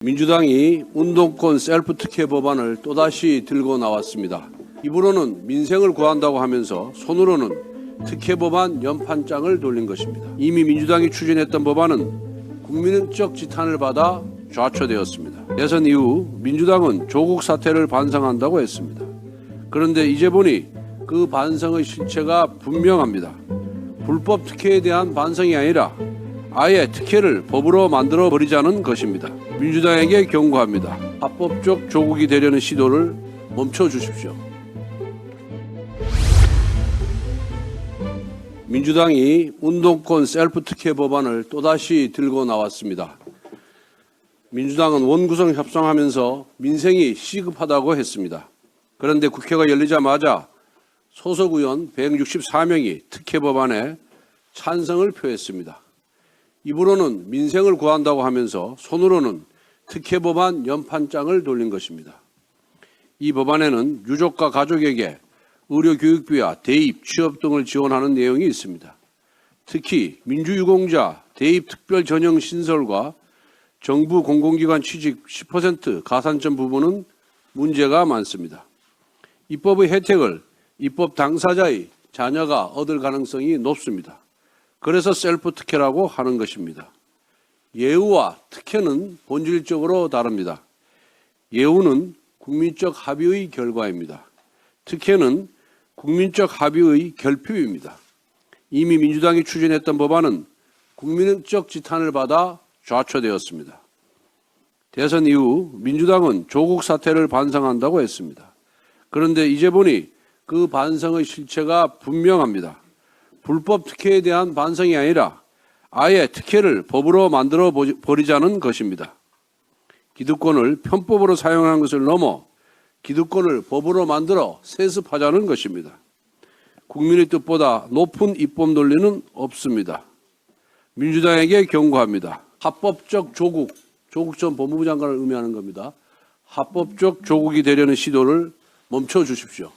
민주당이 운동권 셀프 특혜 법안을 또다시 들고 나왔습니다. 입으로는 민생을 구한다고 하면서 손으로는 특혜 법안 연판장을 돌린 것입니다. 이미 민주당이 추진했던 법안은 국민적 지탄을 받아 좌초되었습니다. 대선 이후 민주당은 조국 사태를 반성한다고 했습니다. 그런데 이제 보니 그 반성의 실체가 분명합니다. 불법 특혜에 대한 반성이 아니라 아예 특혜를 법으로 만들어 버리자는 것입니다. 민주당에게 경고합니다. 합법적 조국이 되려는 시도를 멈춰 주십시오. 민주당이 운동권 셀프 특혜 법안을 또다시 들고 나왔습니다. 민주당은 원구성 협상하면서 민생이 시급하다고 했습니다. 그런데 국회가 열리자마자 소속 의원 164명이 특혜 법안에 찬성을 표했습니다. 입으로는 민생을 구한다고 하면서 손으로는 특혜 법안 연판장을 돌린 것입니다. 이 법안에는 유족과 가족에게 의료 교육비와 대입, 취업 등을 지원하는 내용이 있습니다. 특히 민주유공자 대입 특별 전형 신설과 정부 공공기관 취직 10% 가산점 부분은 문제가 많습니다. 입법의 혜택을 입법 당사자의 자녀가 얻을 가능성이 높습니다. 그래서 셀프 특혜라고 하는 것입니다. 예우와 특혜는 본질적으로 다릅니다. 예우는 국민적 합의의 결과입니다. 특혜는 국민적 합의의 결핍입니다. 이미 민주당이 추진했던 법안은 국민적 지탄을 받아 좌초되었습니다. 대선 이후 민주당은 조국 사태를 반성한다고 했습니다. 그런데 이제 보니 그 반성의 실체가 분명합니다. 불법 특혜에 대한 반성이 아니라 아예 특혜를 법으로 만들어 버리자는 것입니다. 기득권을 편법으로 사용한 것을 넘어 기득권을 법으로 만들어 세습하자는 것입니다. 국민의 뜻보다 높은 입법 논리는 없습니다. 민주당에게 경고합니다. 합법적 조국, 조국 전 법무부 장관을 의미하는 겁니다. 합법적 조국이 되려는 시도를 멈춰 주십시오.